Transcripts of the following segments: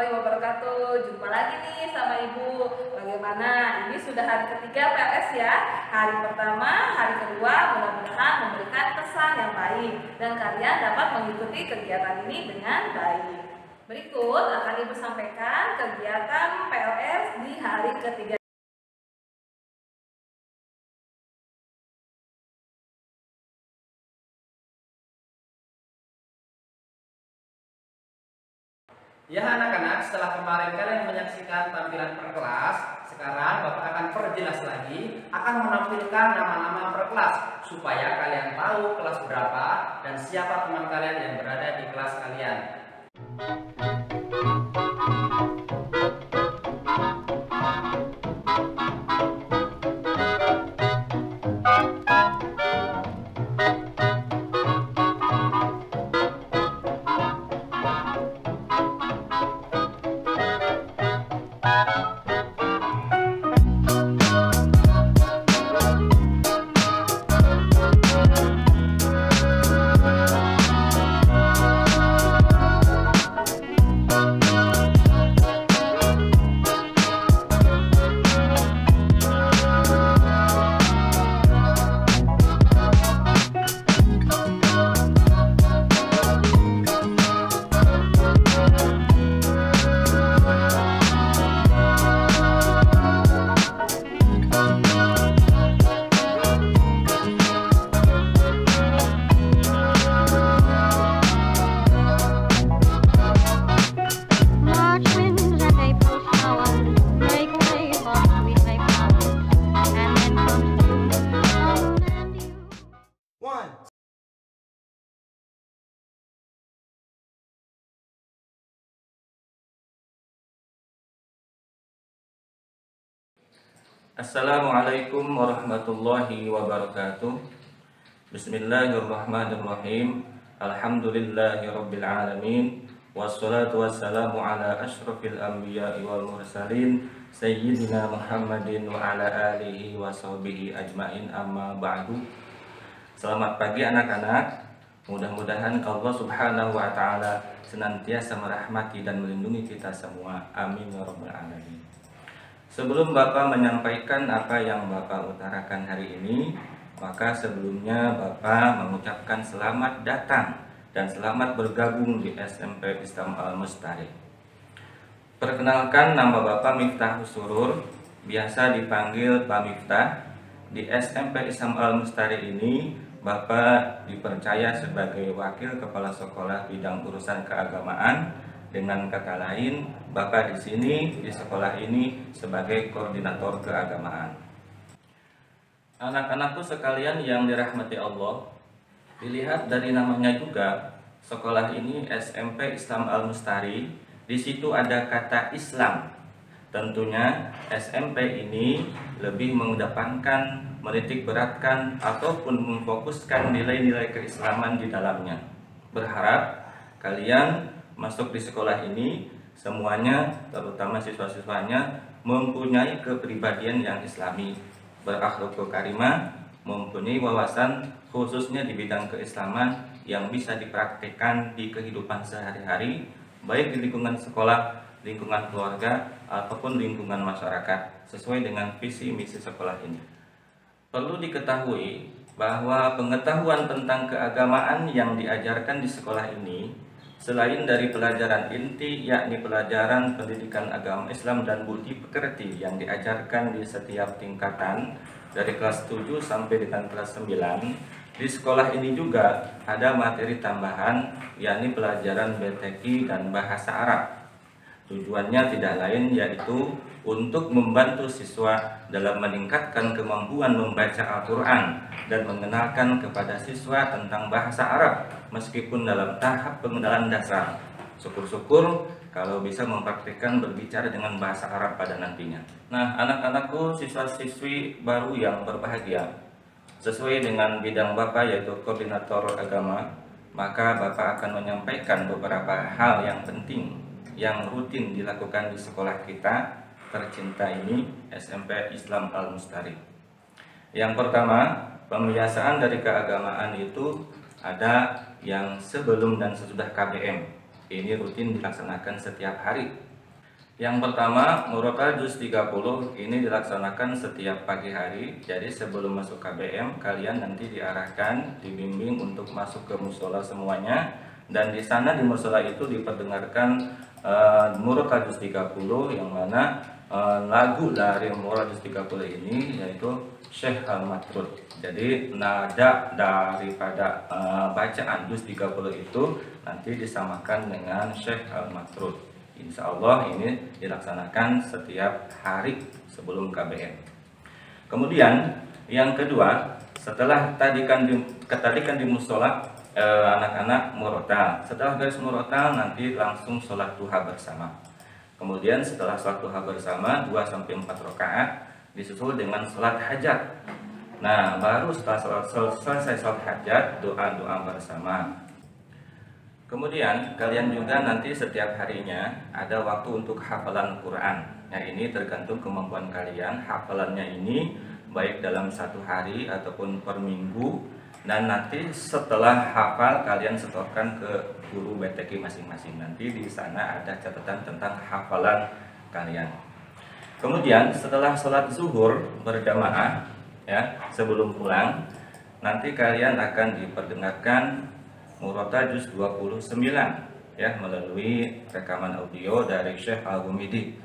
warahmatullahi wabarakatuh. Jumpa lagi nih sama Ibu. Bagaimana? Ini sudah hari ketiga PLS ya. Hari pertama, hari kedua mudah-mudahan memberikan kesan yang baik dan kalian dapat mengikuti kegiatan ini dengan baik. Berikut akan Ibu sampaikan kegiatan PLS di hari ketiga. Ya anak-anak, setelah kemarin kalian menyaksikan tampilan per kelas, sekarang Bapak akan perjelas lagi, akan menampilkan nama-nama per kelas, supaya kalian tahu kelas berapa dan siapa teman kalian yang berada di kelas kalian. Assalamualaikum warahmatullahi wabarakatuh. Bismillahirrahmanirrahim. Alhamdulillahirabbil alamin. Wassalatu wassalamu ala asyrafil anbiya'i wal mursalin sayyidina Muhammadin wa ala alihi wa sahbihi ajmain, amma ba'du. Selamat pagi anak-anak. Mudah-mudahan Allah Subhanahu wa taala senantiasa merahmati dan melindungi kita semua. Amin ya rabbal alamin. Sebelum Bapak menyampaikan apa yang Bapak utarakan hari ini, maka sebelumnya Bapak mengucapkan selamat datang dan selamat bergabung di SMP Islam Al-Mustari. Perkenalkan, nama Bapak Miftah Surur, biasa dipanggil Pak Miftah. Di SMP Islam Al-Mustari ini, Bapak dipercaya sebagai Wakil Kepala Sekolah Bidang Urusan Keagamaan. Dengan kata lain, Bapak di sini di sekolah ini sebagai koordinator keagamaan. Anak-anakku sekalian yang dirahmati Allah, dilihat dari namanya juga, sekolah ini SMP Islam Al-Mustari. Di situ ada kata Islam. Tentunya SMP ini lebih mengedepankan, menitik beratkan ataupun memfokuskan nilai-nilai keislaman di dalamnya. Berharap kalian masuk di sekolah ini semuanya, terutama siswa-siswanya, mempunyai kepribadian yang islami, berakhlakul karimah, mempunyai wawasan khususnya di bidang keislaman yang bisa dipraktikkan di kehidupan sehari-hari, baik di lingkungan sekolah, lingkungan keluarga, ataupun lingkungan masyarakat, sesuai dengan visi misi sekolah ini. Perlu diketahui bahwa pengetahuan tentang keagamaan yang diajarkan di sekolah ini, selain dari pelajaran inti, yakni pelajaran pendidikan agama Islam dan budi pekerti yang diajarkan di setiap tingkatan dari kelas 7 sampai dengan kelas 9, di sekolah ini juga ada materi tambahan, yakni pelajaran BTQ dan bahasa Arab. Tujuannya tidak lain yaitu untuk membantu siswa dalam meningkatkan kemampuan membaca Al-Quran dan mengenalkan kepada siswa tentang bahasa Arab meskipun dalam tahap pengenalan dasar. Syukur-syukur kalau bisa mempraktikkan berbicara dengan bahasa Arab pada nantinya. Nah, anak-anakku, siswa-siswi baru yang berbahagia, sesuai dengan bidang Bapak yaitu koordinator agama, maka Bapak akan menyampaikan beberapa hal yang penting yang rutin dilakukan di sekolah kita tercinta ini, SMP Islam Al-Mustari. Yang pertama, pembiasaan dari keagamaan itu ada yang sebelum dan sesudah KBM. Ini rutin dilaksanakan setiap hari. Yang pertama, murotal juz 30 ini dilaksanakan setiap pagi hari. Jadi sebelum masuk KBM, kalian nanti diarahkan, dibimbing untuk masuk ke musola semuanya. Dan di sana di musola itu diperdengarkan murotal juz 30, yang mana lagu dari murotal juz 30 ini yaitu Syekh Al-Matrud. Jadi nada daripada bacaan juz 30 itu nanti disamakan dengan Syekh Al-Matrud. Insya Allah ini dilaksanakan setiap hari sebelum KBM. Kemudian yang kedua, setelah tadi kan di musola anak-anak murotal. Setelah garis murotal nanti langsung sholat duha bersama. Kemudian setelah sholat duha bersama 2-4 rakaat disusul dengan sholat hajat. Nah, baru setelah selesai sholat hajat, doa-doa bersama. Kemudian kalian juga nanti setiap harinya ada waktu untuk hafalan Quran. Nah, ini tergantung kemampuan kalian. Hafalannya ini baik dalam satu hari ataupun per minggu. Dan nanti setelah hafal kalian setorkan ke guru BTK masing-masing. Nanti di sana ada catatan tentang hafalan kalian. Kemudian setelah sholat zuhur berjamaah, ya, sebelum pulang, nanti kalian akan diperdengarkan murotal juz 29, ya, melalui rekaman audio dari Syekh Al-Ghumidi.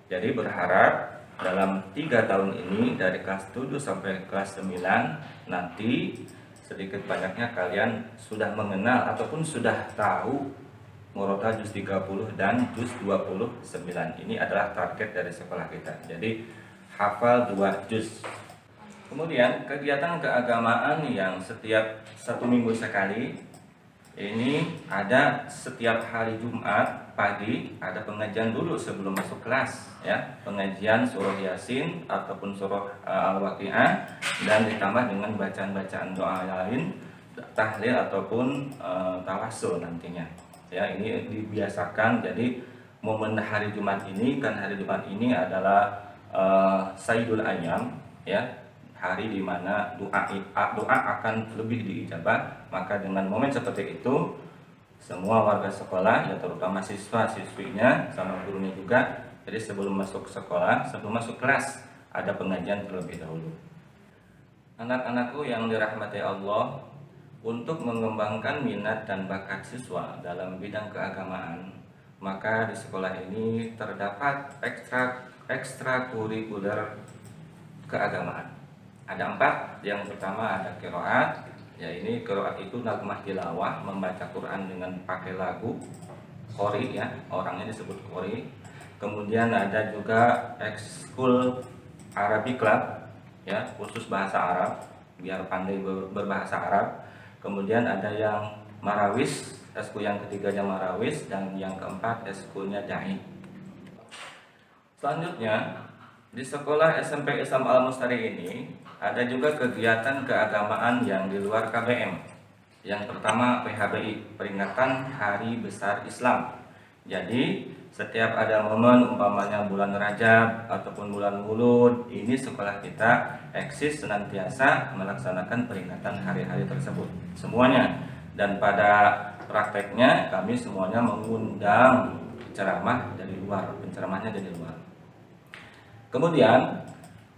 Jadi berharap dalam 3 tahun ini dari kelas 7 sampai kelas 9 nanti sedikit banyaknya kalian sudah mengenal ataupun sudah tahu murotal juz 30 dan juz 29. Ini adalah target dari sekolah kita. Jadi hafal 2 juz. Kemudian kegiatan keagamaan yang setiap 1 minggu sekali ini ada setiap hari Jumat pagi, ada pengajian dulu sebelum masuk kelas, ya, pengajian surah Yasin ataupun surah Al-Waqiah, dan ditambah dengan bacaan-bacaan doa lain, tahlil ataupun tawassul nantinya. Ya, ini dibiasakan. Jadi momen hari Jumat ini, kan hari Jumat ini adalah Sayyidul Ayyam, ya, hari di mana doa akan lebih diijabah. Maka dengan momen seperti itu, semua warga sekolah, ya terutama siswa-siswinya sama gurunya juga, jadi sebelum masuk sekolah, sebelum masuk kelas, ada pengajian terlebih dahulu. Anak-anakku yang dirahmati Allah, untuk mengembangkan minat dan bakat siswa dalam bidang keagamaan, maka di sekolah ini terdapat ekstrakurikuler keagamaan. Ada 4. Yang pertama ada qiraat. Ya, ini qiraat itu nagmah tilawah, membaca Quran dengan pakai lagu qori, ya, orangnya disebut qori. Kemudian ada juga ekskul Arabic Club, ya, khusus bahasa Arab biar pandai berbahasa Arab. Kemudian ada yang marawis, eskul yang ketiganya marawis, dan yang keempat eskulnya dai. Selanjutnya di sekolah SMP Islam Al-Mustari ini ada juga kegiatan keagamaan yang di luar KBM. Yang pertama PHBI, peringatan Hari Besar Islam. Jadi setiap ada momen umpamanya bulan Rajab ataupun bulan Maulud, ini sekolah kita eksis senantiasa melaksanakan peringatan hari-hari tersebut semuanya. Dan pada prakteknya kami semuanya mengundang ceramah dari luar, penceramahnya dari luar. Kemudian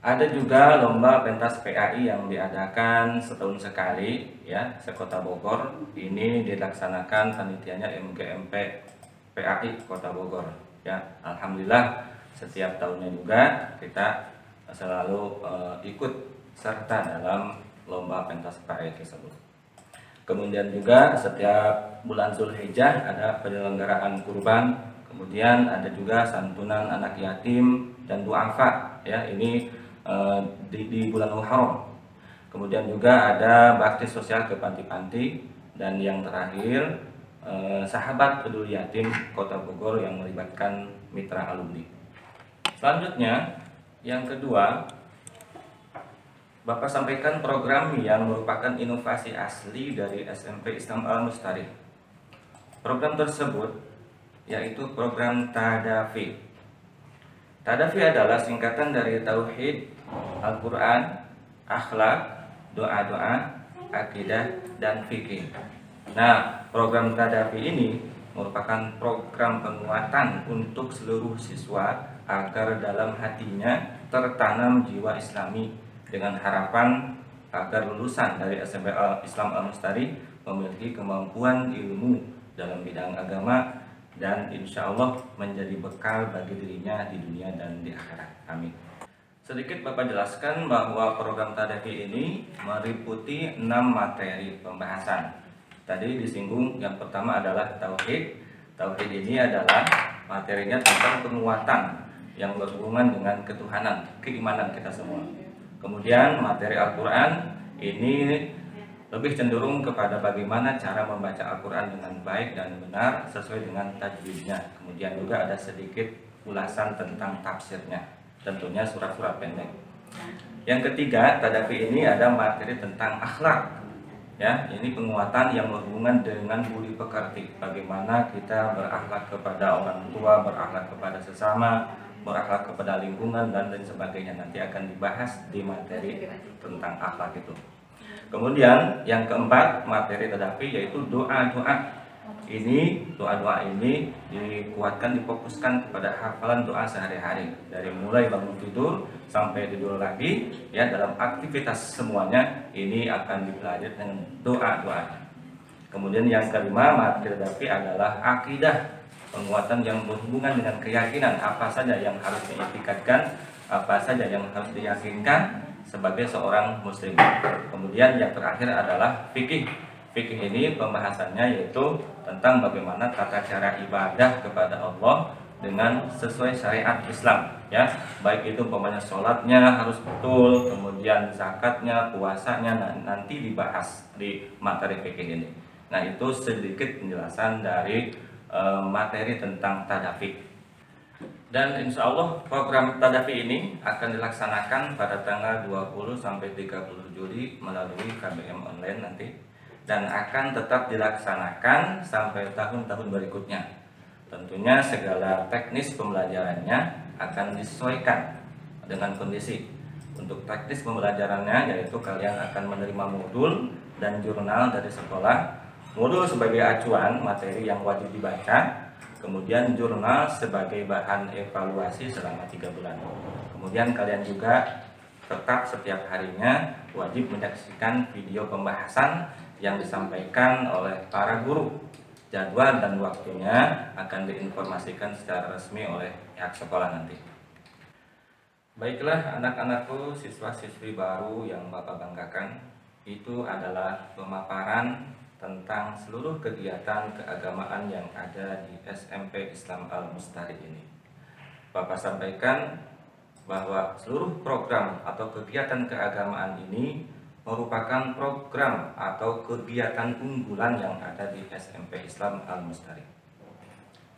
ada juga lomba pentas PAI yang diadakan setahun sekali, ya, sekota Bogor. Ini dilaksanakan panitianya MGMP PAI Kota Bogor, ya. Alhamdulillah setiap tahunnya juga kita selalu ikut serta dalam lomba pentas PAI tersebut. Kemudian juga setiap bulan Zulhijjah ada penyelenggaraan kurban. Kemudian ada juga santunan anak yatim dan duafa, ya, ini di bulan Muharram. Kemudian juga ada bakti sosial ke panti-panti, dan yang terakhir sahabat peduli yatim Kota Bogor yang melibatkan mitra alumni. Selanjutnya yang kedua, Bapak sampaikan program yang merupakan inovasi asli dari SMP Islam Al-Mustari. Program tersebut yaitu program Tadafi. Tadafi adalah singkatan dari Tauhid, Al-Quran, Akhlak, Doa-doa, Akidah, dan Fikih. Nah, program Tadafi ini merupakan program penguatan untuk seluruh siswa agar dalam hatinya tertanam jiwa Islami, dengan harapan agar lulusan dari SMP Islam Al-Mustari memiliki kemampuan ilmu dalam bidang agama dan insya Allah menjadi bekal bagi dirinya di dunia dan di akhirat. Amin. Sedikit Bapak jelaskan bahwa program Tadafi ini meliputi 6 materi pembahasan. Tadi disinggung yang pertama adalah Tauhid. Tauhid ini adalah materinya tentang penguatan yang berhubungan dengan ketuhanan, keimanan kita semua. Kemudian materi Al-Quran ini lebih cenderung kepada bagaimana cara membaca Al-Quran dengan baik dan benar sesuai dengan tajwidnya. Kemudian juga ada sedikit ulasan tentang tafsirnya, tentunya surat-surat pendek. Yang ketiga, Tadafi ini ada materi tentang akhlak. Ya, ini penguatan yang berhubungan dengan budi pekerti. Bagaimana kita berakhlak kepada orang tua, berakhlak kepada sesama, berakhlak kepada lingkungan dan lain sebagainya. Nanti akan dibahas di materi tentang akhlak itu. Kemudian yang keempat, materi Tadafi yaitu doa-doa. Ini doa-doa ini dikuatkan, difokuskan kepada hafalan doa sehari-hari, dari mulai bangun tidur sampai tidur lagi, ya, dalam aktivitas semuanya ini akan dipelajari dengan doa-doa. Kemudian yang kelima, materi Tadafi adalah akidah, penguatan yang berhubungan dengan keyakinan, apa saja yang harus diiktikadkan, apa saja yang harus diyakinkan sebagai seorang muslim. Kemudian yang terakhir adalah fikih. Fikih ini pembahasannya yaitu tentang bagaimana tata cara ibadah kepada Allah dengan sesuai syariat Islam, ya, baik itu umpamanya sholatnya harus betul, kemudian zakatnya, puasanya, nanti dibahas di materi fikih ini. Nah, itu sedikit penjelasan dari materi tentang Tadafi. Dan insya Allah program Tadafi ini akan dilaksanakan pada tanggal 20 sampai 30 Juli melalui KBM online nanti, dan akan tetap dilaksanakan sampai tahun-tahun berikutnya. Tentunya segala teknis pembelajarannya akan disesuaikan dengan kondisi. Untuk teknis pembelajarannya yaitu kalian akan menerima modul dan jurnal dari sekolah. Modul sebagai acuan materi yang wajib dibaca, kemudian jurnal sebagai bahan evaluasi selama 3 bulan. Kemudian kalian juga tetap setiap harinya wajib menyaksikan video pembahasan yang disampaikan oleh para guru. Jadwal dan waktunya akan diinformasikan secara resmi oleh pihak sekolah nanti. Baiklah anak-anakku, siswa-siswi baru yang Bapak banggakan, itu adalah pemaparan tentang seluruh kegiatan keagamaan yang ada di SMP Islam Al-Mustari ini. Bapak sampaikan bahwa seluruh program atau kegiatan keagamaan ini merupakan program atau kegiatan unggulan yang ada di SMP Islam Al-Mustari.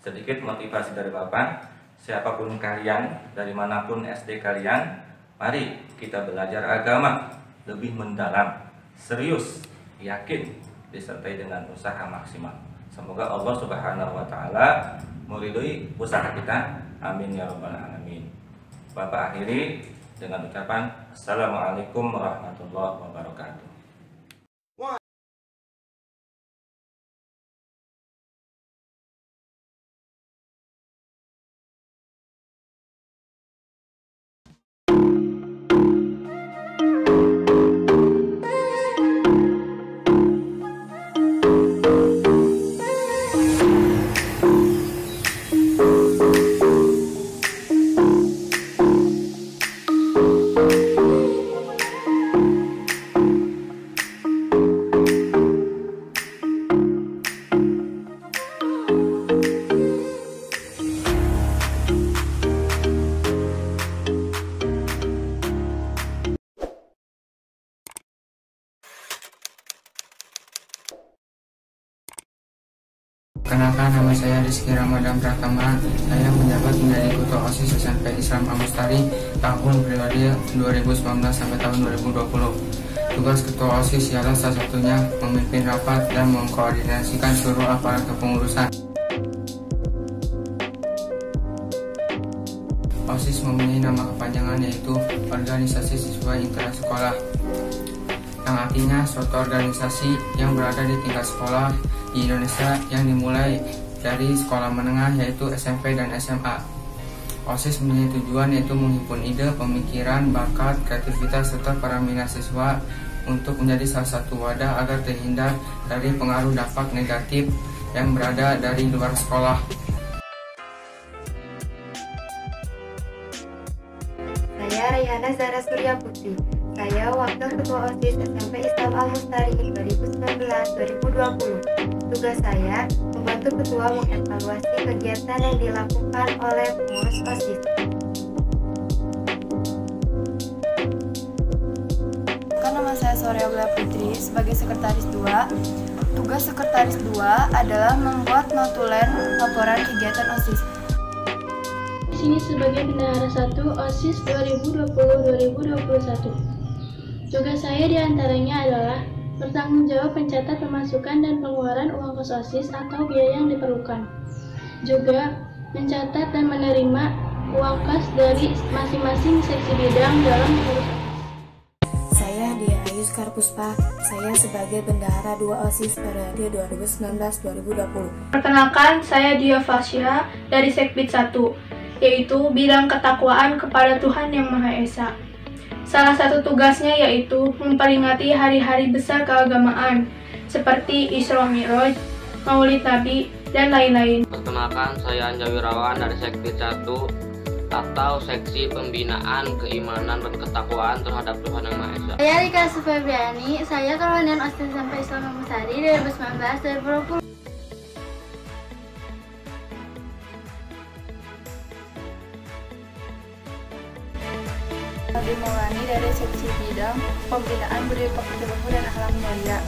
Sedikit motivasi dari Bapak, siapapun kalian, dari manapun SD kalian, mari kita belajar agama lebih mendalam, serius, yakin, disertai dengan usaha maksimal. Semoga Allah Subhanahu wa Ta'ala meridhoi usaha kita. Amin ya rabbal alamin. Bapak akhiri dengan ucapan Assalamualaikum warahmatullahi wabarakatuh. Perkenalkan, nama saya Rizky Ramadan Pratama. Saya menjabat menjadi Ketua OSIS SMP Islam Al-Mustari tahun periode 2019 sampai tahun 2020. Tugas Ketua OSIS ialah salah satunya memimpin rapat dan mengkoordinasikan seluruh aparat kepengurusan. OSIS mempunyai nama kepanjangan yaitu Organisasi Siswa Intrasekolah, yang artinya suatu organisasi yang berada di tingkat sekolah di Indonesia yang dimulai dari sekolah menengah yaitu SMP dan SMA. OSIS mempunyai tujuan yaitu menghimpun ide, pemikiran, bakat, kreativitas, serta para minat siswa untuk menjadi salah satu wadah agar terhindar dari pengaruh dampak negatif yang berada dari luar sekolah. Saya Rayhana Zahra Surya Putri. Saya Wakil Ketua OSIS SMP Islam Al-Mustari 2019-2020. Tugas saya membantu ketua mengevaluasi kegiatan yang dilakukan oleh pengurus OSIS. Nama saya Soraya Bella Putri sebagai Sekretaris 2. Tugas Sekretaris 2 adalah membuat notulen laporan kegiatan OSIS. Di sini sebagai bendahara 1 OSIS 2020-2021. Tugas saya diantaranya adalah bertanggung jawab mencatat pemasukan dan pengeluaran uang kos OSIS atau biaya yang diperlukan. Juga mencatat dan menerima uang kas dari masing-masing seksi bidang dalam pengurus. Saya Dia Ayu Skarpuspa. Saya sebagai bendahara 2 OSIS periode 2019-2020. Perkenalkan, saya Dia Fasya dari Sekbid 1, yaitu bidang ketakwaan kepada Tuhan Yang Maha Esa. Salah satu tugasnya yaitu memperingati hari-hari besar keagamaan seperti Isra Mi'raj, Maulid Nabi, dan lain-lain. Perkenalkan, saya Anja Wirawan dari Sekbid 1 atau Seksi Pembinaan Keimanan dan Ketakwaan terhadap Tuhan Yang Maha Esa. Saya Rika Febriani, saya Komandan OSIS SMP Islam Al-Mustari 2019-2020. Nabi Maulani dari Seksi Bidang Pembinaan Budaya Pekerja Luhur dan Akhlak Mulia.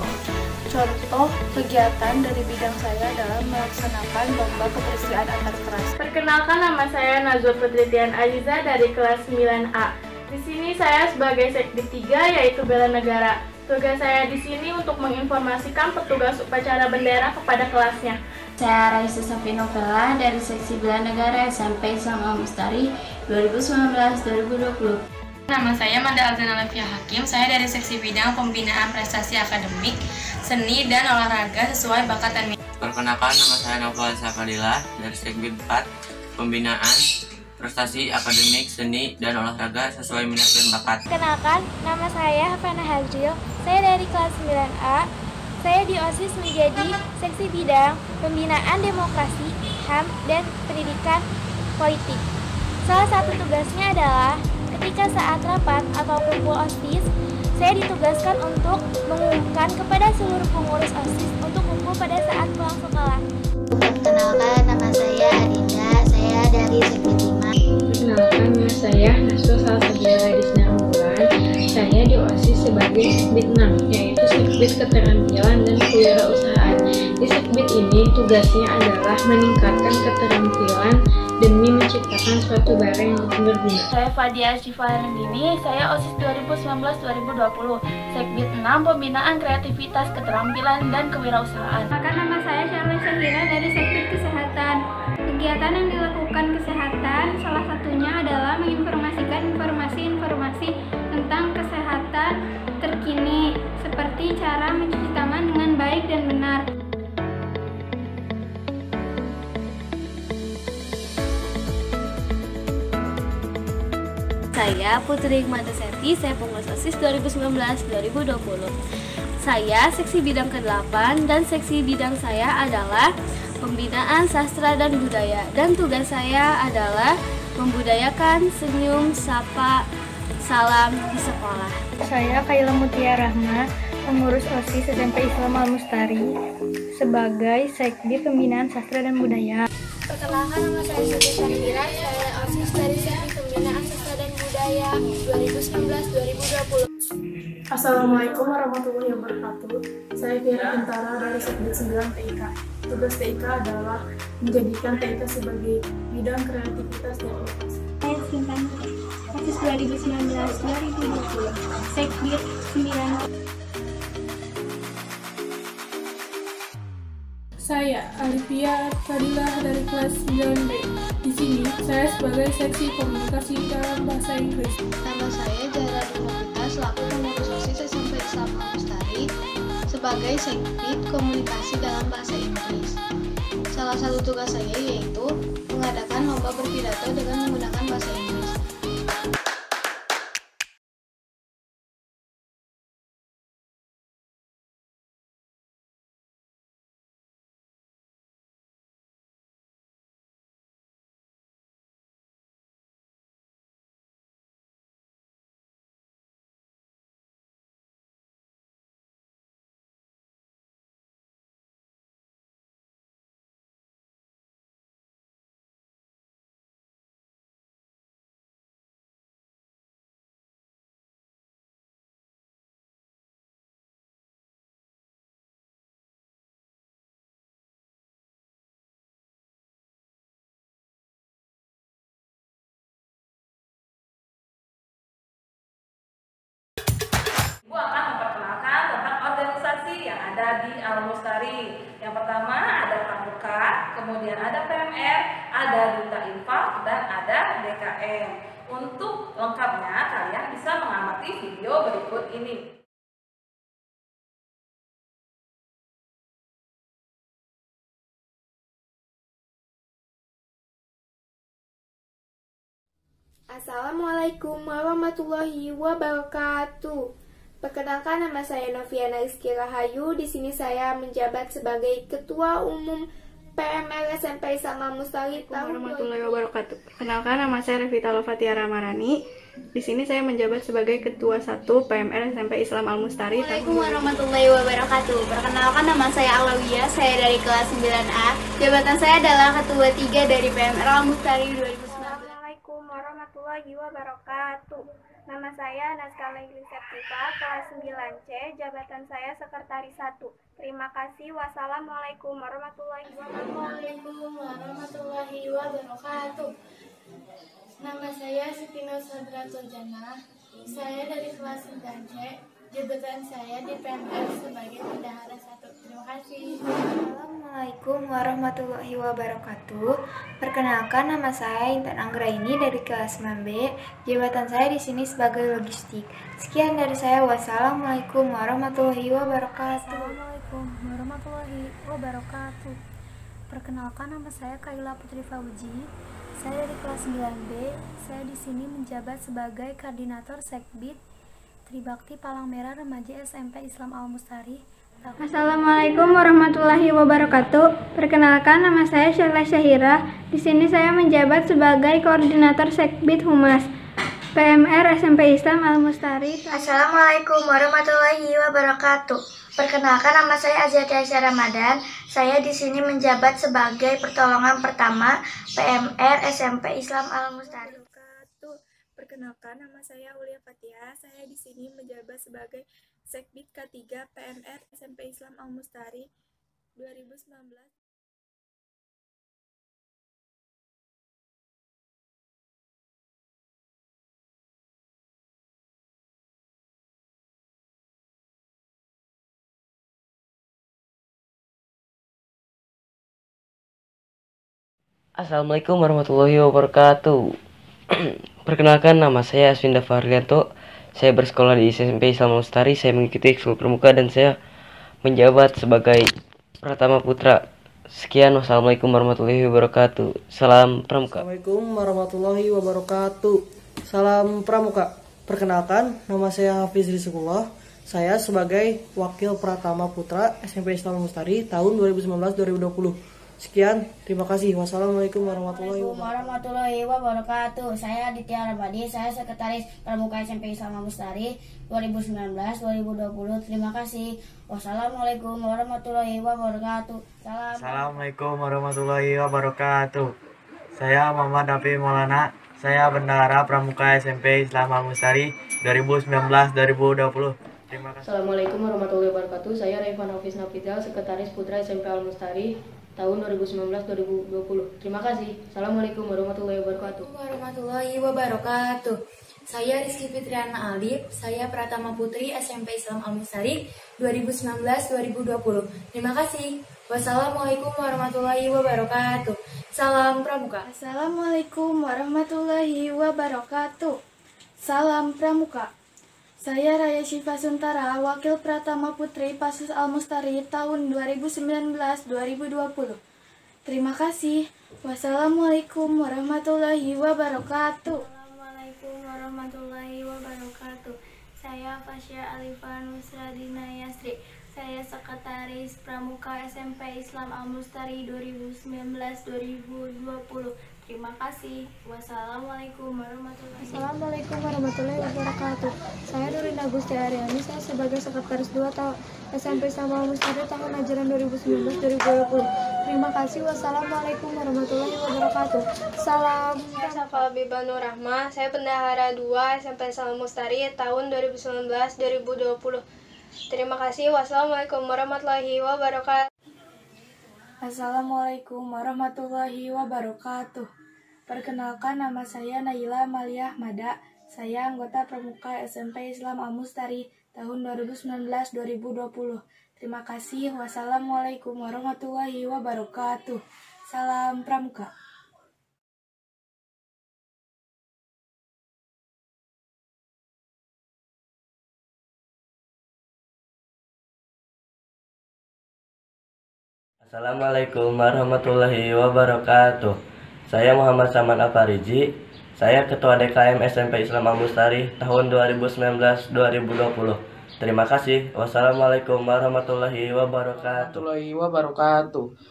Contoh kegiatan dari bidang saya adalah melaksanakan lomba kebersihan antar kelas. Perkenalkan, nama saya Nazwa Putritian Aziza dari kelas 9A. Di sini saya sebagai Sekbid 3 yaitu Bela Negara. Tugas saya di sini untuk menginformasikan petugas upacara bendera kepada kelasnya. Saya Raisa Safi Novela dari Seksi Bela Negara SMP Islam Al-Mustari 2019-2020. Nama saya Manda Alzana Levia Hakim, saya dari Seksi Bidang Pembinaan Prestasi Akademik, Seni, dan Olahraga sesuai bakat dan minat. Perkenalkan, nama saya Novel Sakadila dari Sekbid 4 Pembinaan Prestasi Akademik, Seni, dan Olahraga sesuai minat dan bakat. Perkenalkan, nama saya Hafana Hazril, saya dari kelas 9A. Saya di OSIS menjadi Seksi Bidang Pembinaan Demokrasi, HAM, dan Pendidikan Politik. Salah satu tugasnya adalah ketika saat rapat atau kumpul OSIS, saya ditugaskan untuk mengumumkan kepada seluruh pengurus OSIS untuk kumpul pada saat pulang sekolah. Perkenalkan, nama saya Adinda, saya dari Sekbid 5. Perkenalkan, nama saya Naswa Salsabila Disna Bulan. Saya di OSIS sebagai Sekbid 6, yaitu Sekbid Keterampilan dan Kewirausahaan. Di Sekbid ini tugasnya adalah meningkatkan keterampilan demi menciptakan suatu barang yang berguna. Saya Fadia Syifarandini, saya OSIS 2019-2020, Sekbid 6 Pembinaan Kreativitas, Keterampilan, dan Kewirausahaan. Maka nama saya Syarli Syahira dari Sekbid Kesehatan. Kegiatan yang dilakukan kesehatan salah satunya adalah menginformasikan informasi-informasi tentang kesehatan terkini, seperti cara mencuci tangan dengan baik dan benar. Saya Putri Hikmataseti, saya pengurus OSIS 2019-2020. Saya Seksi Bidang ke-8 dan Seksi Bidang saya adalah Pembinaan Sastra dan Budaya. Dan tugas saya adalah membudayakan senyum, sapa, salam di sekolah. Saya Kaila Mutia Rahma, pengurus OSIS SMP Islam Al-Mustari sebagai Sekbid Pembinaan Sastra dan Budaya. Perkenalkan, nama saya Siti Syakira, saya OSIS dari Sekbid Pembinaan Sastra dan Budaya 2019-2020. Assalamualaikum warahmatullahi wabarakatuh. Saya Kira Bintara dari Sekbid 9 TIK. Tugas TIK adalah menjadikan TIK sebagai bidang kreativitas dan inovasi. Saya Sintan, OSIS 2019-2020, Sekbid 9. Saya Alifia Fadilah dari kelas 9B. Di sini saya sebagai seksi komunikasi dalam bahasa Inggris. Nama saya Zahra Nurmawita, selaku pengurus OSIS SMP Islam Al-Mustari sebagai Sekbid Komunikasi dalam Bahasa Inggris. Salah satu tugas saya yaitu mengadakan lomba berpidato dengan menggunakan bahasa Inggris. Ibu akan memperkenalkan tentang organisasi yang ada di Al-Mustari. Yang pertama ada Pramuka, kemudian ada PMR, ada Duta Infak, dan ada DKM. Untuk lengkapnya kalian bisa mengamati video berikut ini. Assalamualaikum warahmatullahi wabarakatuh. Perkenalkan, nama saya Noviana Rizky Rahayu. Di sini saya menjabat sebagai Ketua Umum PMR SMP Islam Al-Mustari tahun Warahmatullahi wabarakatuh. Perkenalkan, nama saya Revita Lofatia Ramarani. Di sini saya menjabat sebagai Ketua 1 PMR SMP Islam Al-Mustari. Assalamualaikum warahmatullahi wabarakatuh. Perkenalkan, nama saya Alawiyah, saya dari kelas 9A. Jabatan saya adalah Ketua 3 dari PMR Al-Mustari 2019. Assalamualaikum warahmatullahi wabarakatuh. Nama saya Naskala Inglis Septiva, kelas 9C, jabatan saya Sekretaris 1. Terima kasih. Wassalamualaikum warahmatullahi wabarakatuh. Assalamualaikum warahmatullahi wabarakatuh. Nama saya Sitino Sadratul Jannah. Saya dari kelas 9C. Jabatan saya di PMR sebagai Bendahara 1. Terima kasih. Assalamualaikum warahmatullahi wabarakatuh. Perkenalkan, nama saya Intan Anggraini dari kelas 9B. Jabatan saya di sini sebagai logistik. Sekian dari saya. Wassalamualaikum warahmatullahi wabarakatuh. Assalamualaikum warahmatullahi wabarakatuh. Perkenalkan, nama saya Kaila Putri Fauji. Saya dari kelas 9B. Saya di sini menjabat sebagai koordinator Sekbid Tribakti Palang Merah Remaja SMP Islam Al-Mustari. Assalamualaikum warahmatullahi wabarakatuh. Perkenalkan, nama saya Syarla Syahira. Di sini saya menjabat sebagai koordinator Sekbid Humas PMR SMP Islam Al-Mustari. Assalamualaikum warahmatullahi wabarakatuh. Perkenalkan, nama saya Aziati Aisyah Ramadan. Saya di sini menjabat sebagai pertolongan pertama PMR SMP Islam Al-Mustari. Perkenalkan, nama saya Aulia Fatia. Saya di sini menjabat sebagai Sekbid K3 PMR SMP Islam Al-Mustari 2019. Assalamualaikum warahmatullahi wabarakatuh. Perkenalkan, nama saya Aswinda Farlianto. Saya bersekolah di SMP Islam Al-Mustari. Saya mengikuti ekskul pramuka dan saya menjabat sebagai Pratama Putra. Sekian, wassalamualaikum warahmatullahi wabarakatuh. Salam pramuka. Assalamualaikum warahmatullahi wabarakatuh. Salam pramuka. Perkenalkan, nama saya Hafiz Rizkullah. Saya sebagai Wakil Pratama Putra SMP Islam Al-Mustari tahun 2019-2020. Sekian, terima kasih. Wassalamualaikum warahmatullahi wabarakatuh. Saya Aditya Rabadi, saya Sekretaris Pramuka SMP Islam Al-Mustari 2019-2020. Terima kasih. Wassalamualaikum warahmatullahi wabarakatuh. Assalamualaikum warahmatullahi wabarakatuh. Saya Muhammad Nafi Maulana. Saya Bendahara Pramuka SMP Islam Al-Mustari 2019-2020. Terima kasih. Assalamualaikum warahmatullahi wabarakatuh. Saya Revan Hafiz Nafidal, Sekretaris Putra SMP Al-Mustari tahun 2019-2020. Terima kasih. Assalamualaikum warahmatullahi wabarakatuh. Warahmatullahi wabarakatuh. Saya Rizky Fitriana Alif. Saya Pratama Putri SMP Islam Al-Mustari 2019-2020. Terima kasih. Wassalamualaikum warahmatullahi wabarakatuh. Salam Pramuka. Assalamualaikum warahmatullahi wabarakatuh. Salam Pramuka. Saya Raya Syifa Suntara, Wakil Pratama Putri Pasus Al-Mustari tahun 2019-2020. Terima kasih. Wassalamualaikum warahmatullahi wabarakatuh. Assalamualaikum warahmatullahi wabarakatuh. Saya Fasya Alifa Nusradina Yasri. Saya Sekretaris Pramuka SMP Islam Al-Mustari 2019-2020. Terima kasih. Wassalamualaikum warahmatullahi wabarakatuh. Assalamualaikum warahmatullahi wabarakatuh. Saya Nurin Agusti Aryani, saya sebagai Sekretaris 2 tahun SMP Islam Al-Mustari tahun ajaran 2019-2020. Terima kasih. Wassalamualaikum warahmatullahi wabarakatuh. Salam. Saya Safa Biba Nur Rahma, saya Bendahara 2 SMP Islam Mustari tahun 2019-2020. Terima kasih. Wassalamualaikum warahmatullahi wabarakatuh. Assalamualaikum warahmatullahi wabarakatuh. Perkenalkan, nama saya Naila Malia Ahmada. Saya anggota Pramuka SMP Islam Al-Mustari tahun 2019-2020. Terima kasih. Wassalamualaikum warahmatullahi wabarakatuh. Salam Pramuka. Assalamualaikum warahmatullahi wabarakatuh. Saya Muhammad Saman Apariji. Saya Ketua DKM SMP Islam Al-Mustari tahun 2019-2020. Terima kasih. Wassalamualaikum warahmatullahi wabarakatuh.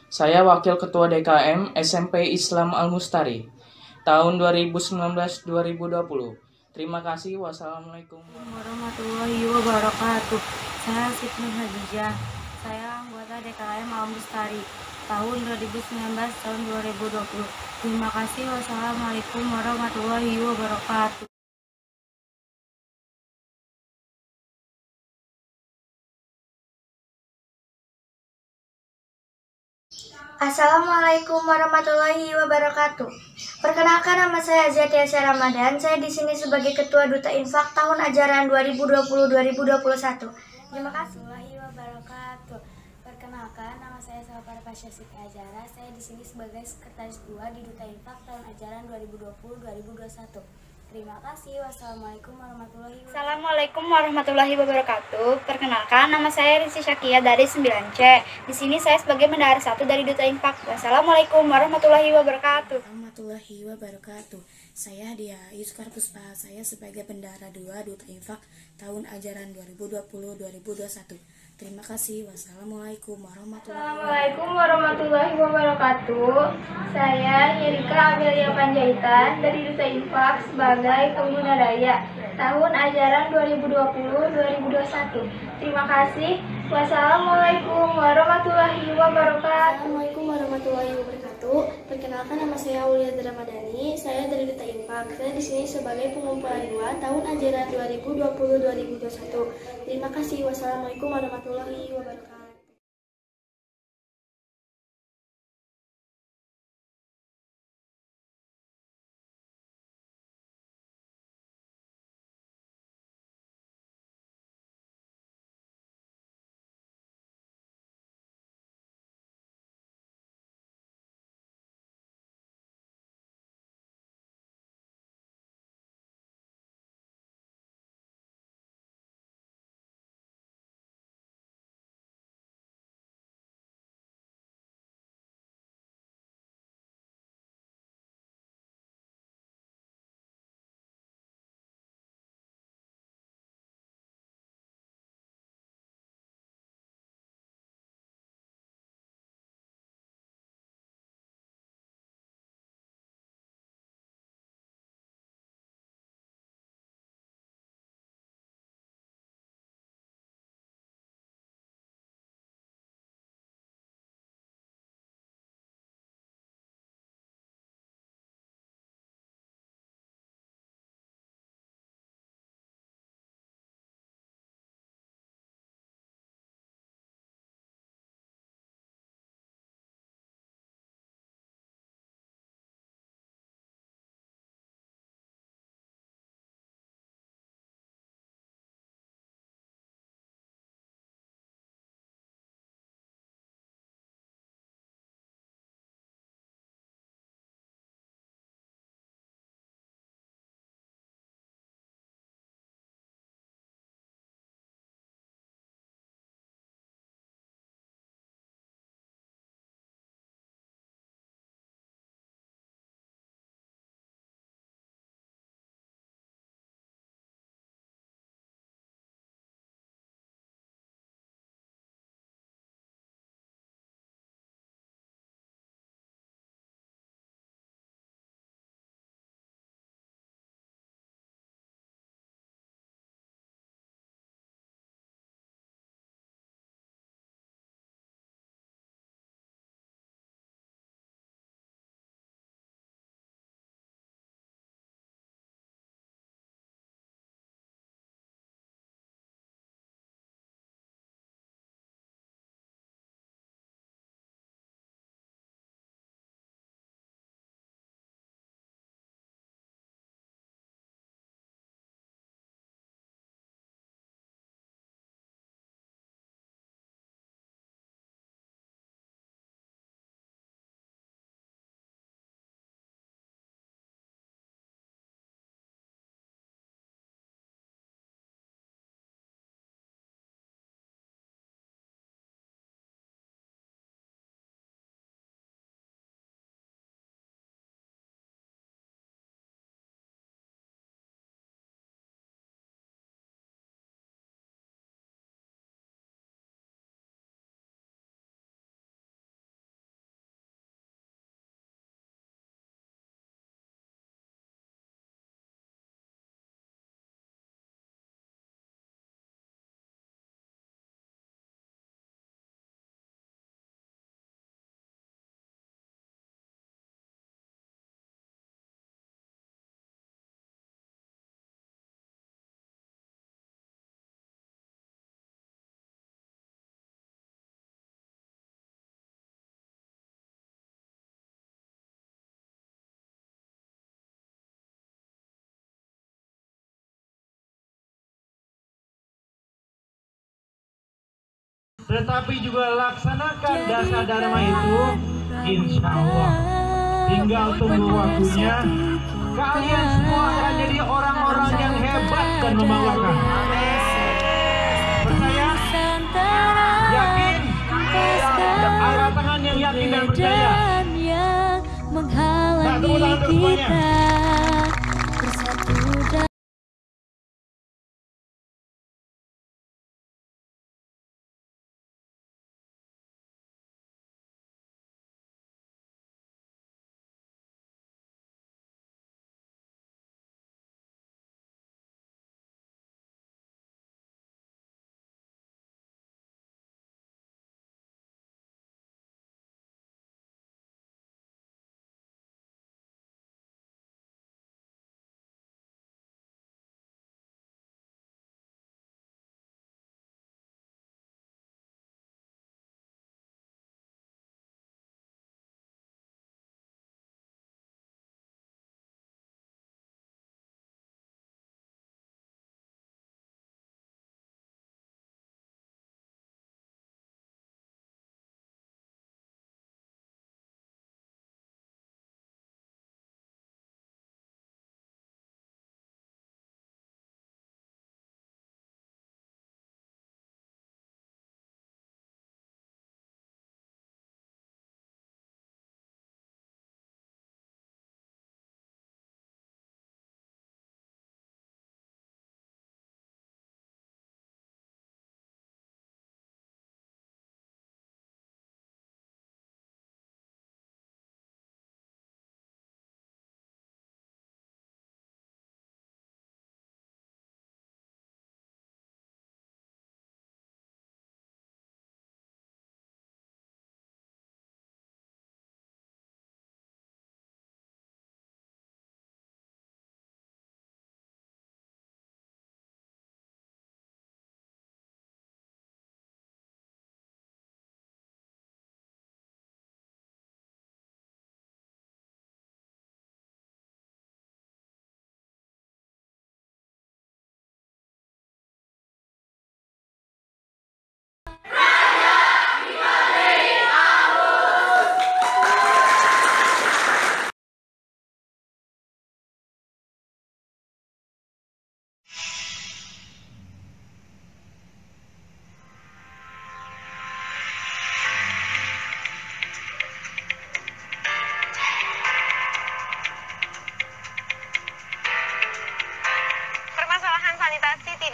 Saya Wakil Ketua DKM SMP Islam Al-Mustari tahun 2019-2020. Terima kasih. Wassalamualaikum warahmatullahi wabarakatuh. Saya Siti Hadijah. Saya anggota DKM Al-Mustari tahun 2019 tahun 2020. Terima kasih. Wassalamualaikum warahmatullahi wabarakatuh. Assalamualaikum warahmatullahi wabarakatuh. Perkenalkan, nama saya Aziatia Ramadan. Saya di sini sebagai Ketua Duta Infak tahun ajaran 2020-2021. Terima kasih. Perkenalkan, nama saya Salvar Pasha Siti Ajara. Saya di sini sebagai Sekretaris 2 di Duta Infak tahun ajaran 2020-2021. Terima kasih. Wassalamualaikum warahmatullahi wabarakatuh. Assalamualaikum warahmatullahi wabarakatuh. Perkenalkan, nama saya Rizky Syakia dari 9C. Di sini saya sebagai Bendahara 1 dari Duta Infak. Wassalamualaikum warahmatullahi wabarakatuh. Warahmatullahi wabarakatuh. Saya Dia Yuskar Puspa. Saya sebagai Bendahara 2 Duta Infak tahun ajaran 2020-2021. Terima kasih. Wassalamualaikum warahmatullahi wabarakatuh. Saya Yerika Amelia Panjaitan dari Duta Infak sebagai pengguna daya tahun ajaran 2020-2021. Terima kasih. Wassalamualaikum warahmatullahi wabarakatuh. Assalamualaikum warahmatullahi wabarakatuh. Perkenalkan, nama saya Aulia Ramadhani. Saya dari Duta Infak. Saya di sini sebagai pengumpulan 2 tahun ajaran 2020-2021. Terima kasih. Wassalamualaikum warahmatullahi wabarakatuh. tetapi juga laksanakan dasar dharma itu, insya Allah tinggal tunggu waktunya, kalian semua akan jadi orang-orang yang hebat dan membanggakan. Percaya? Yakin? Angkat tangan yang yakin dan percaya. Nah, tepuk tangan untuk semuanya.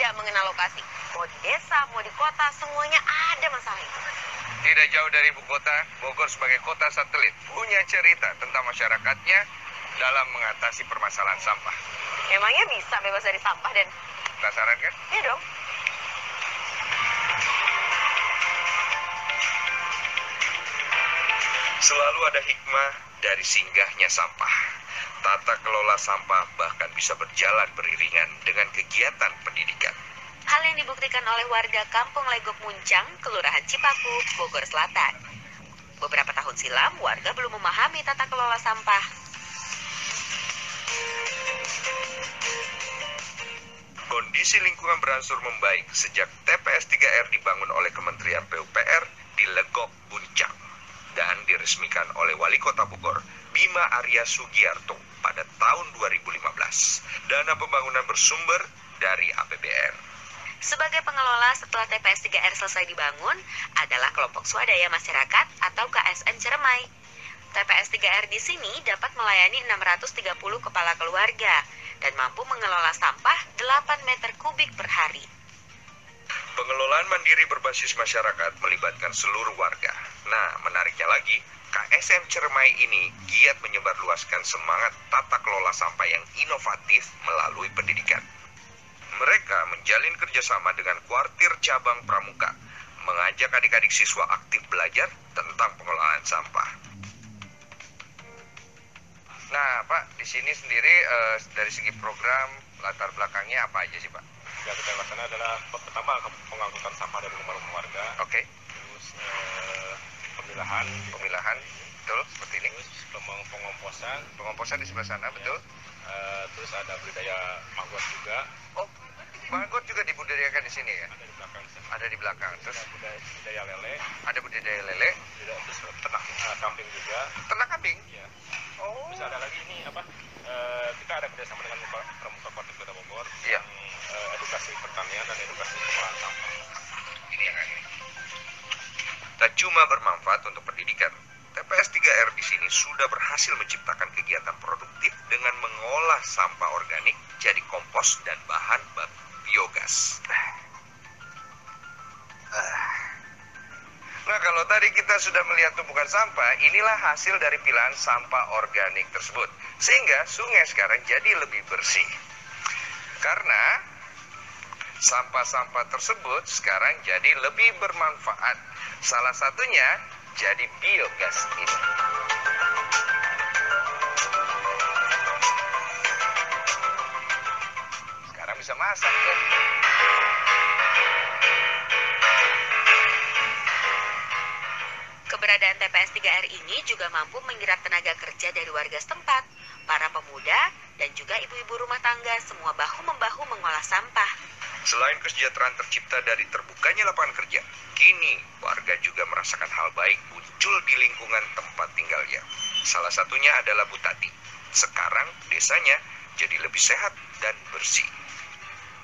tidak mengenal lokasi. Mau di desa, mau di kota, semuanya ada masalah itu. Tidak jauh dari ibu kota, Bogor sebagai kota satelit punya cerita tentang masyarakatnya dalam mengatasi permasalahan sampah. Emangnya bisa bebas dari sampah, Den? Penasaran kan? Iya dong. Selalu ada hikmah dari singgahnya sampah. Tata kelola sampah bahkan bisa berjalan beriringan dengan kegiatan pendidikan. Hal yang dibuktikan oleh warga Kampung Legok Muncang, Kelurahan Cipaku, Bogor Selatan. Beberapa tahun silam, warga belum memahami tata kelola sampah. Kondisi lingkungan berangsur membaik sejak TPS 3R dibangun oleh Kementerian PUPR di Legok Muncang dan diresmikan oleh Wali Kota Bogor, Bima Arya Sugiarto pada tahun 2015. Dana pembangunan bersumber dari APBN. Sebagai pengelola setelah TPS 3R selesai dibangun adalah kelompok swadaya masyarakat atau KSM Ciremai. TPS 3R di sini dapat melayani 630 kepala keluarga dan mampu mengelola sampah 8 meter kubik per hari. Pengelolaan mandiri berbasis masyarakat melibatkan seluruh warga. Nah, menariknya lagi, KSM Ciremai ini giat menyebarluaskan semangat tata kelola sampah yang inovatif melalui pendidikan. Mereka menjalin kerjasama dengan kuartir cabang Pramuka, mengajak adik-adik siswa aktif belajar tentang pengelolaan sampah. Nah, Pak, di sini sendiri dari segi program, latar belakangnya apa aja sih, Pak? Yang kita laksanakan adalah pertama pengangkutan sampah dari rumah-rumah warga. Oke. Terus pemilahan, betul seperti ini. Terus pengomposan di sebelah sana, betul. Terus ada budidaya maggot juga. Oh, Maggot juga dibudidayakan di sini ya? Ada di belakang. Ada di belakang. Terus budidaya lele. Ada budidaya lele. Terus ternak kambing juga. Ternak kambing? Iya. Oh. Terus ada lagi ini apa? Kita ada kerjasama dengan Pramuka Kota Kota Bogor. Iya. Edukasi pertanian dan edukasi pengolahan sampah. Ini yang ini. Tak cuma bermanfaat untuk pendidikan, TPS 3R di sini sudah berhasil menciptakan kegiatan produktif dengan mengolah sampah organik jadi kompos dan bahan baku biogas. Nah, kalau tadi kita sudah melihat tumpukan sampah, inilah hasil dari pilahan sampah organik tersebut. Sehingga sungai sekarang jadi lebih bersih. Karena sampah-sampah tersebut sekarang jadi lebih bermanfaat. Salah satunya jadi biogas ini. Sekarang bisa masak ya. Keberadaan TPS 3R ini juga mampu menyerap tenaga kerja dari warga setempat, para pemuda, dan juga ibu-ibu rumah tangga, semua bahu-membahu mengolah sampah. Selain kesejahteraan tercipta dari terbukanya lapangan kerja, kini warga juga merasakan hal baik muncul di lingkungan tempat tinggalnya. Salah satunya adalah Bu Tati. Sekarang desanya jadi lebih sehat dan bersih.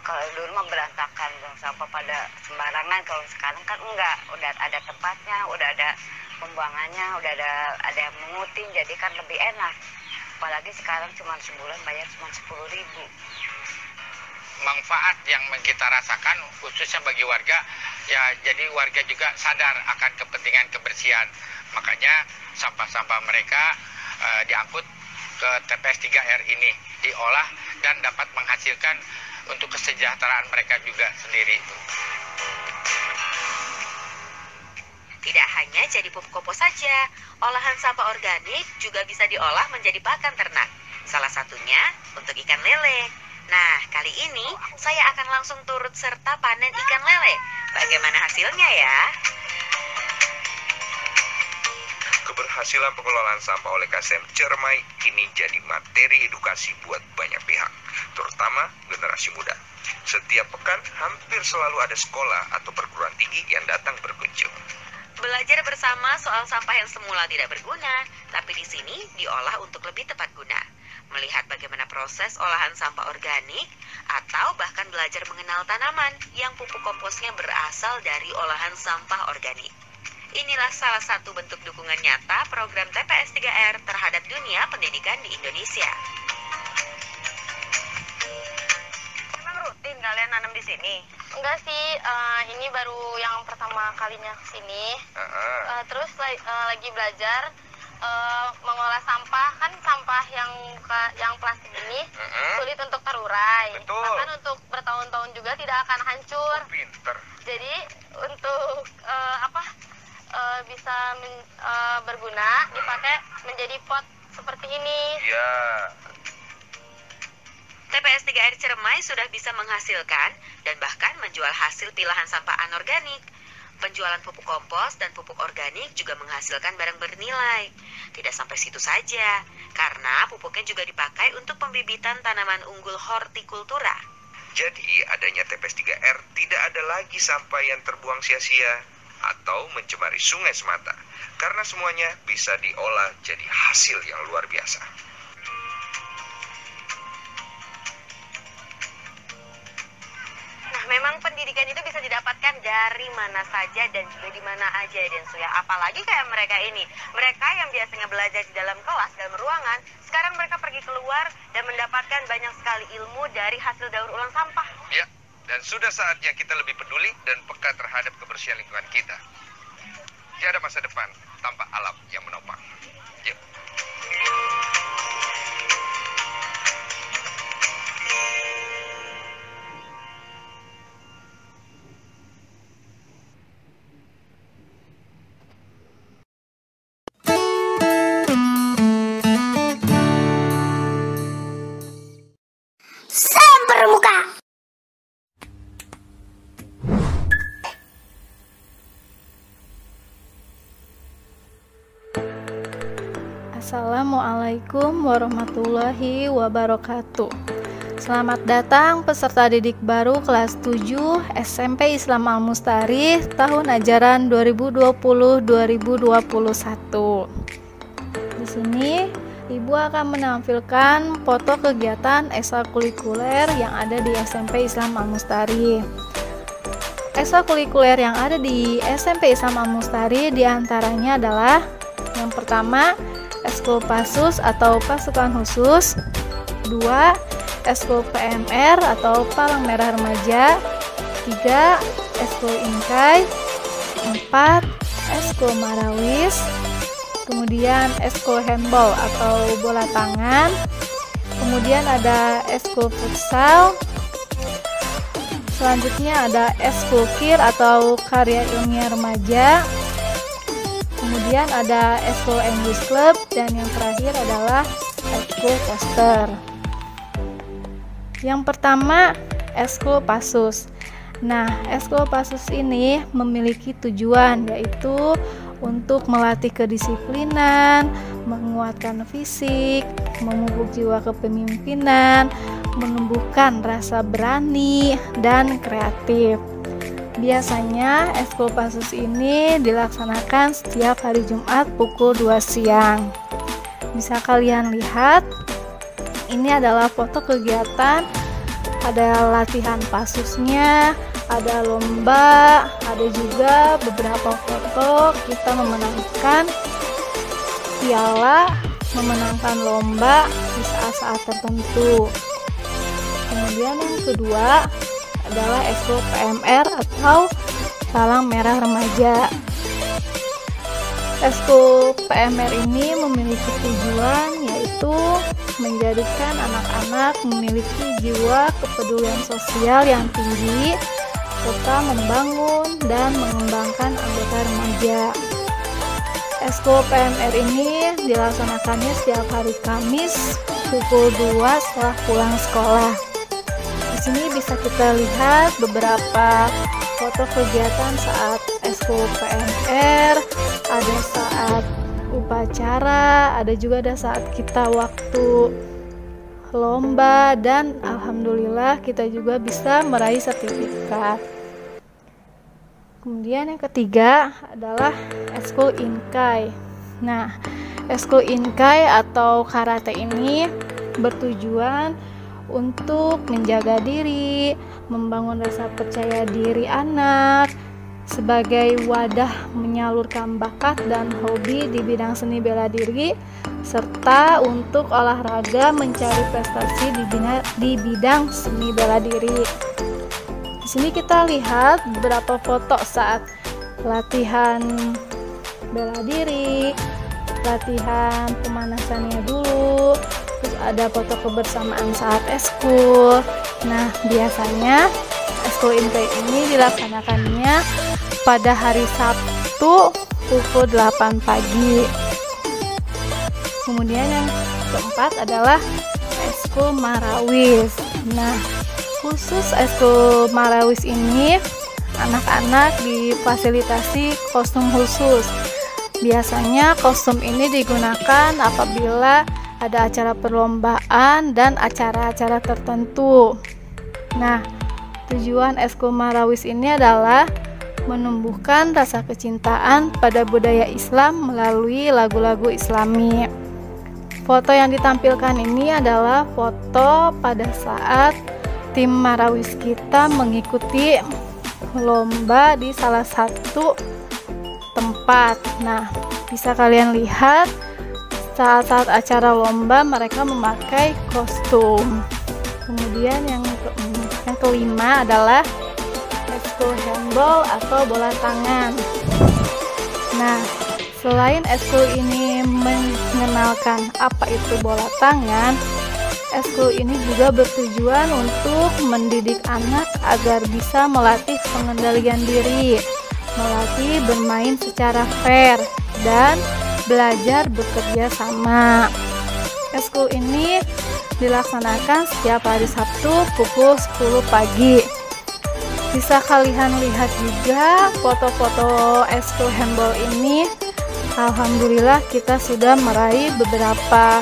Kalau dulu mah berantakan, buang sampah pada sembarangan. Kalau sekarang kan enggak, udah ada tempatnya, udah ada pembuangannya, udah ada yang mengutin, jadi kan lebih enak. Apalagi sekarang cuma sebulan bayar cuma 10.000. Manfaat yang kita rasakan khususnya bagi warga, ya jadi warga juga sadar akan kepentingan kebersihan. Makanya sampah-sampah mereka diangkut ke TPS 3R ini, diolah dan dapat menghasilkan untuk kesejahteraan mereka juga sendiri. Tidak hanya jadi pupuk kompos saja, olahan sampah organik juga bisa diolah menjadi pakan ternak. Salah satunya untuk ikan lele. Nah, kali ini saya akan langsung turut serta panen ikan lele. Bagaimana hasilnya ya? Keberhasilan pengelolaan sampah oleh KSM Ciremai ini jadi materi edukasi buat banyak pihak, terutama generasi muda. Setiap pekan hampir selalu ada sekolah atau perguruan tinggi yang datang berkunjung. Belajar bersama soal sampah yang semula tidak berguna, tapi di sini diolah untuk lebih tepat guna. Melihat bagaimana proses olahan sampah organik, atau bahkan belajar mengenal tanaman yang pupuk komposnya berasal dari olahan sampah organik. Inilah salah satu bentuk dukungan nyata program TPS 3R terhadap dunia pendidikan di Indonesia. Emang rutin kalian nanam di sini? Enggak sih, ini baru yang pertama kalinya kesini. Terus lagi belajar mengolah sampah, kan sampah yang plastik ini sulit untuk terurai. Bahkan untuk bertahun-tahun juga tidak akan hancur. Pinter. Jadi untuk bisa berguna dipakai menjadi pot seperti ini. Ya. TPS 3R Ciremai sudah bisa menghasilkan dan bahkan menjual hasil pilahan sampah anorganik. Penjualan pupuk kompos dan pupuk organik juga menghasilkan barang bernilai. Tidak sampai situ saja, karena pupuknya juga dipakai untuk pembibitan tanaman unggul hortikultura. Jadi adanya TPS 3R tidak ada lagi sampah yang terbuang sia-sia atau mencemari sungai semata, karena semuanya bisa diolah jadi hasil yang luar biasa. Nah, memang pendidikan itu bisa didapatkan dari mana saja dan juga di mana aja, dan ya apalagi kayak mereka ini. Mereka yang biasanya belajar di dalam kelas, dalam ruangan, sekarang mereka pergi keluar dan mendapatkan banyak sekali ilmu dari hasil daur ulang sampah. Ya. Dan sudah saatnya kita lebih peduli dan peka terhadap kebersihan lingkungan kita. Tiada masa depan tanpa alam yang menopang. Yuk. Pramuka. Assalamualaikum warahmatullahi wabarakatuh. Selamat datang peserta didik baru kelas 7 SMP Islam Al-Mustari tahun ajaran 2020-2021. Di sini Ibu akan menampilkan foto kegiatan ekstrakurikuler yang ada di SMP Islam Al-Mustari. Ekstrakurikuler yang ada di SMP Islam Al-Mustari diantaranya adalah yang pertama, Eskul Pasus atau pasukan khusus. 2. Eskul PMR atau Palang Merah Remaja. 3. Eskul Inkai. 4. Eskul Marawis. Kemudian Eskul Handball atau bola tangan. Kemudian ada Eskul Futsal. Selanjutnya ada Eskul KIR atau Karya Ilmiah Remaja. Kemudian ada Eskul English Club dan yang terakhir adalah Eskul Poster. Yang pertama, Eskul Pasus. Nah, Eskul Pasus ini memiliki tujuan yaitu untuk melatih kedisiplinan, menguatkan fisik, memupuk jiwa kepemimpinan, menumbuhkan rasa berani dan kreatif. Biasanya Eskul Pasus ini dilaksanakan setiap hari Jumat pukul 2 siang. Bisa kalian lihat, ini adalah foto kegiatan, ada latihan pasusnya, ada lomba, ada juga beberapa foto kita memenangkan piala, memenangkan lomba di saat-saat tertentu. Kemudian yang kedua adalah Eskul PMR atau Palang Merah Remaja. Eskul PMR ini memiliki tujuan yaitu menjadikan anak-anak memiliki jiwa kepedulian sosial yang tinggi serta membangun dan mengembangkan anggota remaja. Eskul PMR ini dilaksanakannya setiap hari Kamis pukul 2 setelah pulang sekolah. Di sini bisa kita lihat beberapa foto kegiatan saat Eskul PMR, ada saat upacara, ada juga ada saat kita waktu lomba, dan alhamdulillah kita juga bisa meraih sertifikat. Kemudian yang ketiga adalah Eskul Inkai. Nah, Eskul Inkai atau karate ini bertujuan untuk menjaga diri, membangun rasa percaya diri anak, sebagai wadah menyalurkan bakat dan hobi di bidang seni bela diri, serta untuk olahraga mencari prestasi di bidang seni bela diri. Di sini kita lihat beberapa foto saat latihan bela diri, latihan pemanasannya dulu, terus ada foto kebersamaan saat eskul. Nah, biasanya Eskul Inkai ini dilaksanakannya pada hari Sabtu pukul 8 pagi. Kemudian yang keempat adalah Eskul Marawis. Nah, khusus Eskul Marawis ini anak-anak difasilitasi kostum khusus. Biasanya kostum ini digunakan apabila ada acara perlombaan dan acara-acara tertentu. Nah, tujuan Eskul Marawis ini adalah menumbuhkan rasa kecintaan pada budaya Islam melalui lagu-lagu Islami. Foto yang ditampilkan ini adalah foto pada saat tim Marawis kita mengikuti lomba di salah satu tempat. Nah, bisa kalian lihat saat acara lomba mereka memakai kostum. Kemudian yang kelima adalah Eskul Handball atau bola tangan. Nah, selain eskul ini mengenalkan apa itu bola tangan, eskul ini juga bertujuan untuk mendidik anak agar bisa melatih pengendalian diri, melatih bermain secara fair, dan belajar bekerja sama. Eskul ini dilaksanakan setiap hari Sabtu pukul 10 pagi. Bisa kalian lihat juga foto-foto eskul handball ini. Alhamdulillah kita sudah meraih beberapa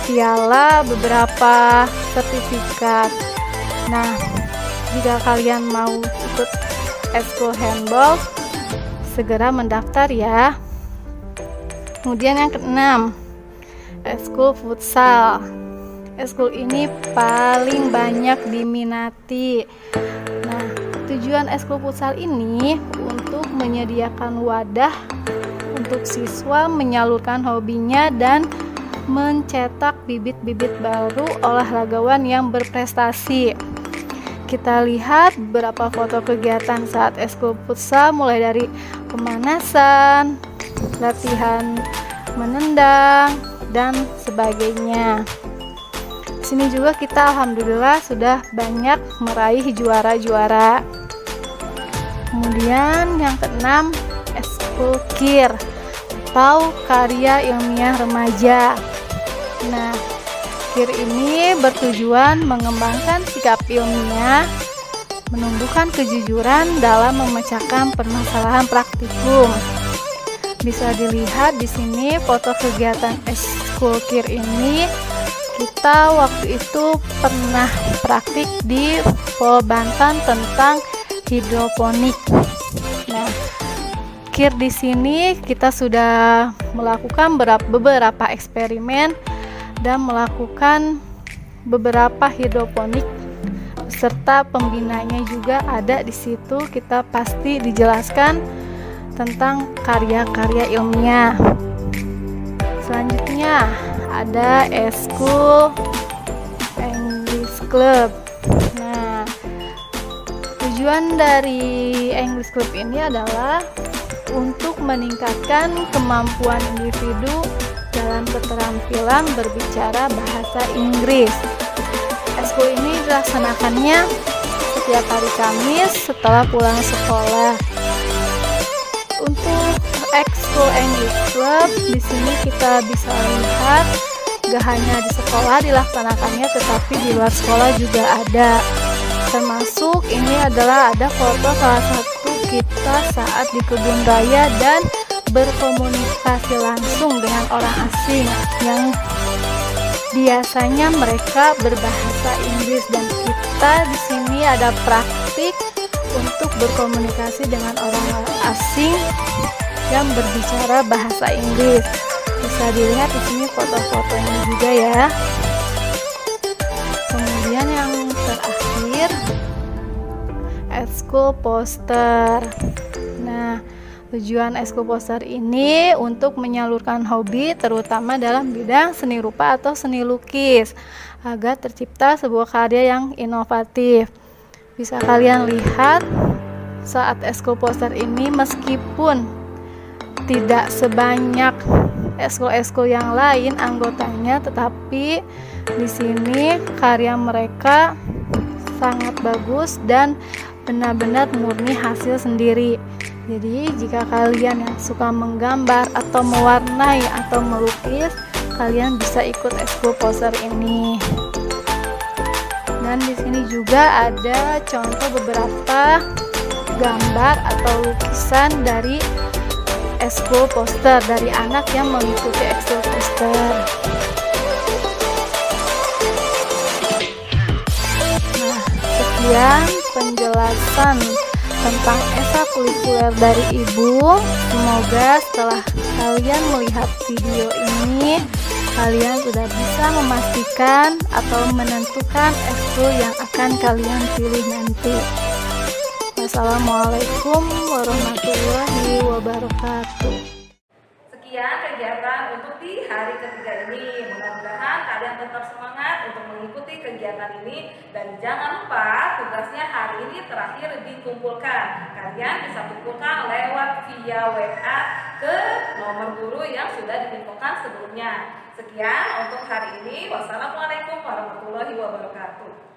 piala, beberapa sertifikat. Nah, jika kalian mau ikut ekskul handball, segera mendaftar ya. Kemudian yang keenam, ekskul futsal. Ekskul ini paling banyak diminati. Nah, tujuan ekskul futsal ini untuk menyediakan wadah untuk siswa menyalurkan hobinya dan mencetak bibit-bibit baru olahragawan yang berprestasi. Kita lihat beberapa foto kegiatan saat ekskul futsal, mulai dari pemanasan, latihan menendang, dan sebagainya. Di sini juga kita alhamdulillah sudah banyak meraih juara-juara. Kemudian yang keenam, ekskul KIR atau karya ilmiah remaja. Nah, KIR ini bertujuan mengembangkan sikap ilmiah, menumbuhkan kejujuran dalam memecahkan permasalahan praktikum. Bisa dilihat di sini foto kegiatan ekskul KIR ini. Kita waktu itu pernah praktik di Pol Banten tentang hidroponik. Nah, KIR di sini kita sudah melakukan beberapa eksperimen dan melakukan beberapa hidroponik, serta pembinanya juga ada di situ. Kita pasti dijelaskan tentang karya-karya ilmiah. Selanjutnya ada ekskul English Club. Nah, tujuan dari English Club ini adalah untuk meningkatkan kemampuan individu dalam keterampilan berbicara bahasa Inggris. Ekskul ini dilaksanakannya setiap hari Kamis setelah pulang sekolah. Untuk ekskul English Club di sini kita bisa lihat gak hanya di sekolah dilaksanakannya, tetapi di luar sekolah juga ada. Termasuk ini adalah ada foto salah satu kita saat di kebun raya dan berkomunikasi langsung dengan orang asing yang biasanya mereka berbahasa Inggris, dan kita di sini ada praktik untuk berkomunikasi dengan orang asing yang berbicara bahasa Inggris. Bisa dilihat di sini foto-fotonya juga ya. Kemudian yang terakhir, ekskul poster. Nah, tujuan ekskul poster ini untuk menyalurkan hobi terutama dalam bidang seni rupa atau seni lukis agar tercipta sebuah karya yang inovatif. Bisa kalian lihat saat ekskul poster ini, meskipun tidak sebanyak ekskul-ekskul yang lain anggotanya, tetapi di sini karya mereka sangat bagus dan benar-benar murni hasil sendiri. Jadi jika kalian yang suka menggambar atau mewarnai atau melukis, kalian bisa ikut ekskul poster ini. Dan di sini juga ada contoh beberapa gambar atau lukisan dari ekskul poster dari anak yang mengikuti ekskul poster. Nah, sekian penjelasan tentang ekstrakurikuler dari Ibu. Semoga setelah kalian melihat video ini, kalian sudah bisa memastikan atau menentukan ekskul yang akan kalian pilih nanti. Wassalamualaikum warahmatullahi wabarakatuh. Sekian kegiatan untuk di hari ketiga ini. Mudah-mudahan kalian tetap semangat untuk mengikuti kegiatan ini, dan jangan lupa tugasnya hari ini terakhir dikumpulkan. Kalian bisa kumpulkan lewat via WA ke nomor guru yang sudah dikumpulkan sebelumnya. Sekian untuk hari ini. Wassalamualaikum warahmatullahi wabarakatuh.